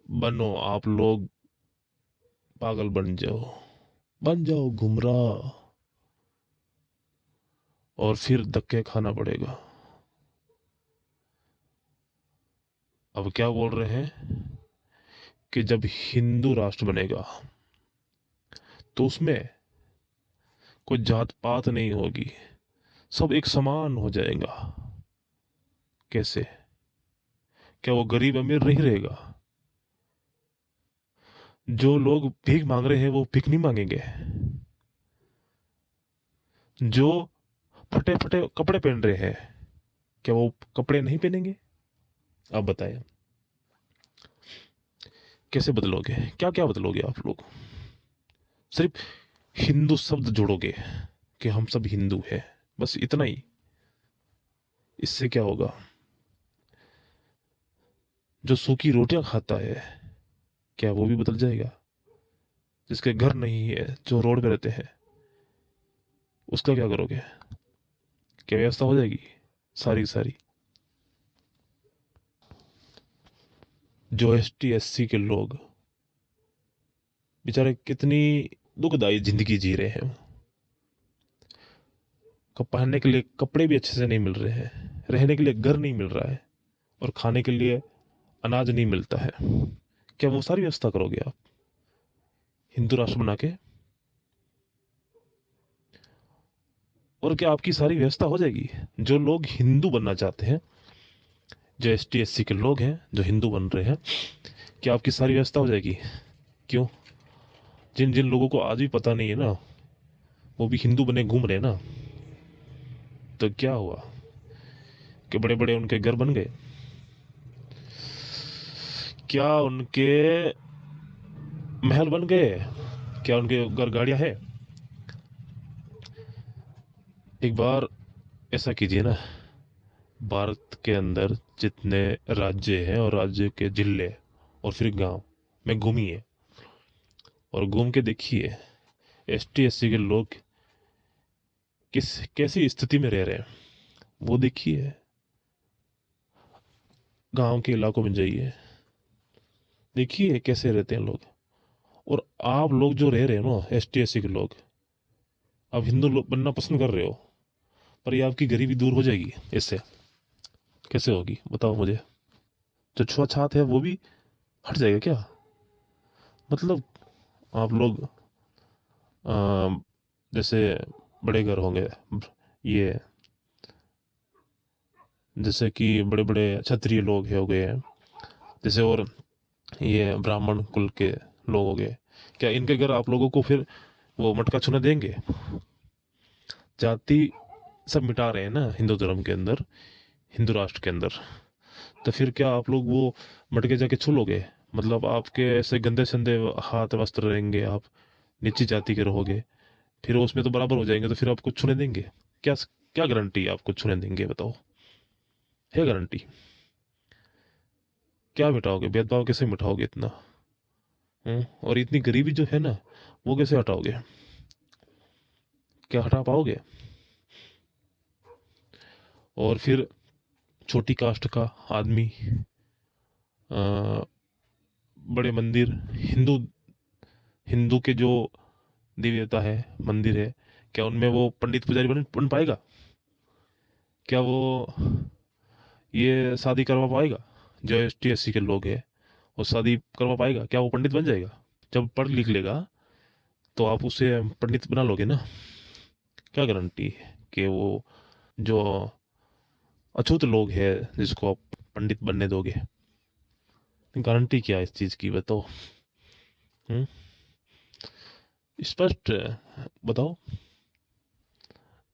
बनो आप लोग, पागल बन जाओ गुमराह, और फिर धक्के खाना पड़ेगा। अब क्या बोल रहे हैं कि जब हिंदू राष्ट्र बनेगा तो उसमें कोई जात पात नहीं होगी, सब एक समान हो जाएगा। कैसे? क्या वो गरीब अमीर नहीं रहेगा? जो लोग भीख मांग रहे हैं वो भीख नहीं मांगेंगे। जो फटे फटे कपड़े पहन रहे हैं, क्या वो कपड़े नहीं पहनेंगे? आप बताएं, कैसे बदलोगे? क्या क्या बदलोगे आप लोग? सिर्फ हिंदू शब्द जोड़ोगे कि हम सब हिंदू हैं, बस इतना ही। इससे क्या होगा? जो सूखी रोटियां खाता है, क्या वो भी बदल जाएगा? जिसके घर नहीं है, जो रोड पे रहते हैं, उसका क्या करोगे? क्या व्यवस्था हो जाएगी सारी की सारी? जो एसटी एससी के लोग बेचारे कितनी दुखदाई जिंदगी जी रहे हैं। पहनने के लिए कपड़े भी अच्छे से नहीं मिल रहे हैं, रहने के लिए घर नहीं मिल रहा है, और खाने के लिए अनाज नहीं मिलता है। क्या वो सारी व्यवस्था करोगे आप हिंदू राष्ट्र बना के? और क्या आपकी सारी व्यवस्था हो जाएगी? जो लोग हिंदू बनना चाहते हैं, जो एस टी एस सी के लोग हैं जो हिंदू बन रहे हैं, क्या आपकी सारी व्यवस्था हो जाएगी? क्यों? जिन जिन लोगों को आज भी पता नहीं है ना, वो भी हिंदू बने घूम रहे हैं ना, तो क्या हुआ कि बड़े बड़े उनके घर बन गए? क्या उनके महल बन गए? क्या उनके घर गाड़ियां हैं? एक बार ऐसा कीजिए ना, भारत के अंदर जितने राज्य हैं और राज्य के जिले और फिर गांव में घूमिए, और घूम के देखिए एस टी एस सी के लोग किस कैसी स्थिति में रह रहे हैं, वो देखिए। गांव के इलाकों में जाइए, देखिए कैसे रहते हैं लोग। और आप लोग जो रह रहे हो ना, एस टी एस सी के लोग, आप हिंदू लोग बनना पसंद कर रहे हो, पर ये आपकी गरीबी दूर हो जाएगी इससे? कैसे होगी बताओ मुझे? जो छुआछात है वो भी हट जाएगा क्या? मतलब आप लोग जैसे बड़े घर होंगे, ये जैसे कि बड़े बड़े क्षत्रिय लोग हो गए हैं, जैसे, और ये ब्राह्मण कुल के लोग हो गए, क्या इनके घर आप लोगों को फिर वो मटका छूने देंगे? जाति सब मिटा रहे हैं ना हिंदू धर्म के अंदर, हिंदू राष्ट्र के अंदर, तो फिर क्या आप लोग वो मटके जाके छू लोगे? मतलब आपके ऐसे गंदे संदे हाथ वस्त्र रहेंगे, आप नीची जाति के रहोगे, फिर उसमें तो बराबर हो जाएंगे, तो फिर आपको छूने देंगे? क्या क्या गारंटी आपको छूने देंगे बताओ? है गारंटी? क्या मिटाओगे? भेदभाव कैसे मिटाओगे इतना? और इतनी गरीबी जो है ना, वो कैसे हटाओगे? क्या हटा पाओगे? और फिर छोटी कास्ट का आदमी, अ, बड़े मंदिर, हिंदू हिंदू के जो देवी देवता है, मंदिर है, क्या उनमें वो पंडित पुजारी बन पाएगा? क्या वो ये शादी करवा पाएगा? जो एस टी एस सी के लोग हैं, वो शादी करवा पाएगा? क्या वो पंडित बन जाएगा? जब पढ़ लिख लेगा तो आप उसे पंडित बना लोगे ना? क्या गारंटी है कि वो जो अछूत लोग हैं जिसको आप पंडित बनने दोगे? गारंटी क्या है इस चीज की बताओ? हम्म स्पष्ट बताओ।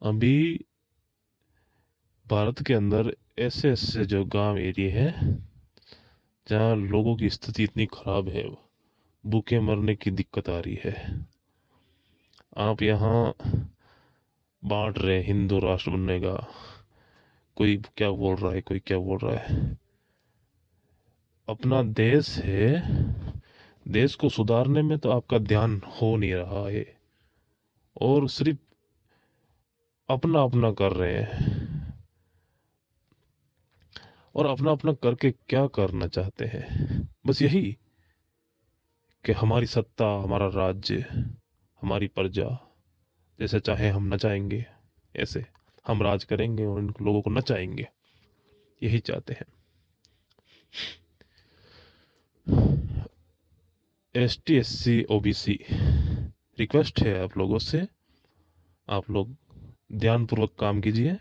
अभी भारत के अंदर ऐसे ऐसे जो गांव एरिया है जहाँ लोगों की स्थिति इतनी खराब है, भूखे मरने की दिक्कत आ रही है, आप यहाँ बांट रहे हिंदू राष्ट्र बनने का। कोई क्या बोल रहा है, कोई क्या बोल रहा है। अपना देश है, देश को सुधारने में तो आपका ध्यान हो नहीं रहा है, और सिर्फ अपना अपना कर रहे हैं। और अपना अपना करके क्या करना चाहते हैं? बस यही कि हमारी सत्ता, हमारा राज्य, हमारी प्रजा, जैसे चाहे हम नचाएंगे ऐसे हम राज करेंगे और इन लोगों को नचाएंगे, यही चाहते हैं। ST SC OBC रिक्वेस्ट है आप लोगों से, आप लोग ध्यानपूर्वक काम कीजिए।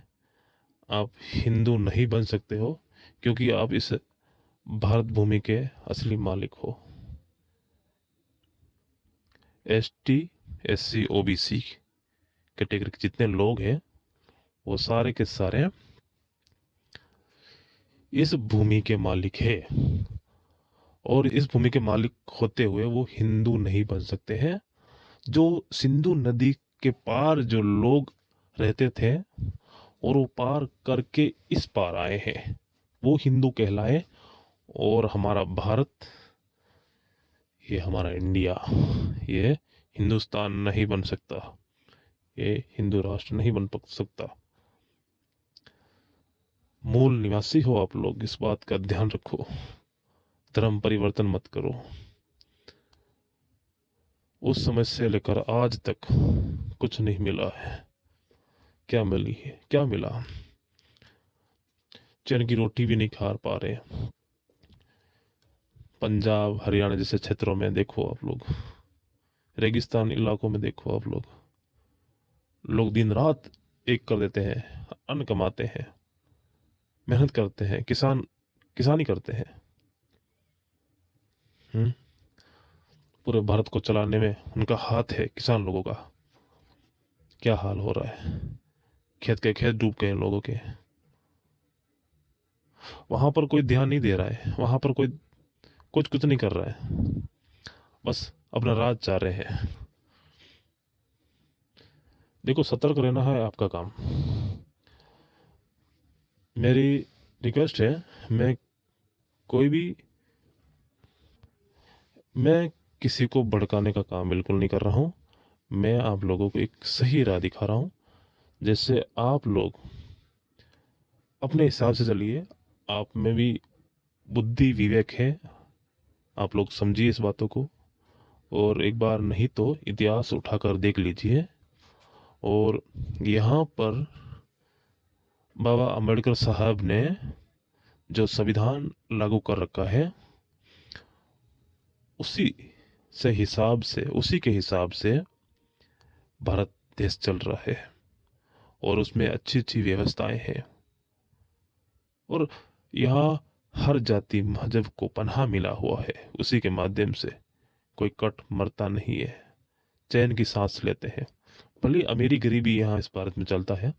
आप हिंदू नहीं बन सकते हो क्योंकि आप इस भारत भूमि के असली मालिक हो। ST SC OBC कैटेगरी के जितने लोग हैं वो सारे के सारे इस भूमि के मालिक है, और इस भूमि के मालिक होते हुए वो हिंदू नहीं बन सकते हैं। जो सिंधु नदी के पार जो लोग रहते थे और वो पार करके इस पार आए हैं वो हिंदू कहलाए। और हमारा भारत, ये हमारा इंडिया, ये हिंदुस्तान नहीं बन सकता, ये हिंदू राष्ट्र नहीं बन सकता। मूल निवासी हो आप लोग, इस बात का ध्यान रखो, धर्म परिवर्तन मत करो। उस समय से लेकर आज तक कुछ नहीं मिला है। क्या मिली है, क्या मिला? चैन की रोटी भी नहीं खा पा रहे। पंजाब हरियाणा जैसे क्षेत्रों में देखो आप लोग, रेगिस्तान इलाकों में देखो आप लोग, लोग दिन रात एक कर देते हैं, अन्न कमाते हैं, मेहनत करते हैं, किसानी करते हैं। पूरे भारत को चलाने में उनका हाथ है, किसान लोगों का। क्या हाल हो रहा है, खेत के खेत डूब गए लोगों के। वहां पर कोई ध्यान नहीं दे रहा है, वहां पर कोई कुछ नहीं कर रहा है, बस अपना राज चाह रहे हैं। देखो, सतर्क रहना है आपका काम। मेरी रिक्वेस्ट है, मैं कोई भी मैं किसी को भड़काने का काम बिल्कुल नहीं कर रहा हूँ। मैं आप लोगों को एक सही राह दिखा रहा हूँ, जैसे आप लोग अपने हिसाब से चलिए। आप में भी बुद्धि विवेक है, आप लोग समझिए इस बातों को, और एक बार नहीं तो इतिहास उठाकर देख लीजिए। और यहाँ पर बाबा अम्बेडकर साहब ने जो संविधान लागू कर रखा है, उसी के हिसाब से भारत देश चल रहा है, और उसमें अच्छी अच्छी व्यवस्थाएं हैं। और यहाँ हर जाति मजहब को पनाह मिला हुआ है, उसी के माध्यम से कोई कट मरता नहीं है, चैन की सांस लेते हैं। भले अमीरी गरीबी यहाँ इस भारत में चलता है,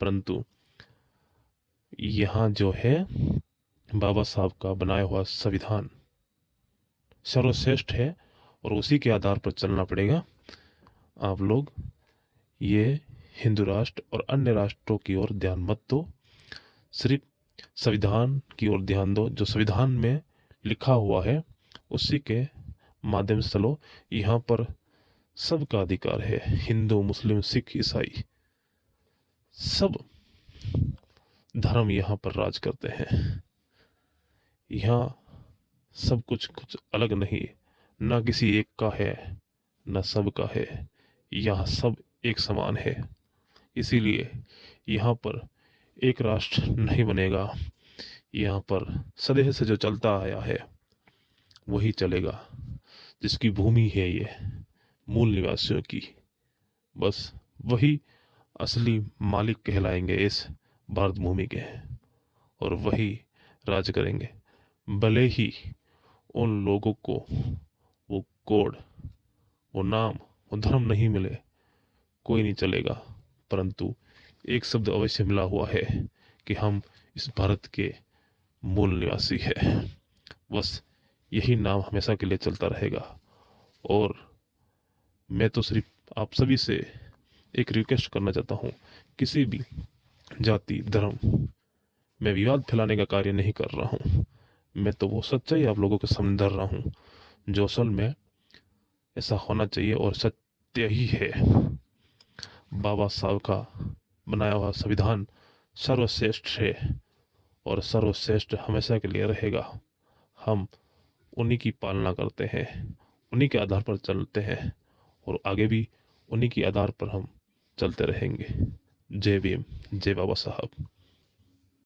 परंतु यहाँ जो है बाबा साहब का बनाया हुआ संविधान सर्वश्रेष्ठ है, और उसी के आधार पर चलना पड़ेगा। आप लोग ये हिंदू राष्ट्र और अन्य राष्ट्रों की ओर ध्यान मत दो, सिर्फ संविधान की ओर ध्यान दो। जो संविधान में लिखा हुआ है उसी के माध्यम से चलो। यहाँ पर सबका अधिकार है, हिंदू मुस्लिम सिख ईसाई सब धर्म यहाँ पर राज करते हैं। यहाँ सब कुछ अलग नहीं, ना किसी एक का है ना सब का है, यहाँ सब एक समान है। इसीलिए यहाँ पर एक राष्ट्र नहीं बनेगा, यहाँ पर सदैव से जो चलता आया है वही चलेगा। जिसकी भूमि है ये मूल निवासियों की, बस वही असली मालिक कहलाएंगे इस भारत भूमि के, और वही राज करेंगे। भले ही उन लोगों को वो कोड, वो नाम, वो धर्म नहीं मिले, कोई नहीं चलेगा, परंतु एक शब्द अवश्य मिला हुआ है कि हम इस भारत के मूल निवासी है। बस यही नाम हमेशा के लिए चलता रहेगा। और मैं तो सिर्फ आप सभी से एक रिक्वेस्ट करना चाहता हूँ, किसी भी जाति धर्म में विवाद फैलाने का कार्य नहीं कर रहा हूँ। मैं तो वो सच्चाई आप लोगों के सामने धर रहा हूँ जो असल में ऐसा होना चाहिए, और सत्य ही है। बाबा साहब का बनाया हुआ संविधान सर्वश्रेष्ठ है, और सर्वश्रेष्ठ हमेशा के लिए रहेगा। हम उन्हीं की पालना करते हैं, उन्हीं के आधार पर चलते हैं और आगे भी उन्हीं के आधार पर हम चलते रहेंगे। जय भीम, जय बाबा साहब।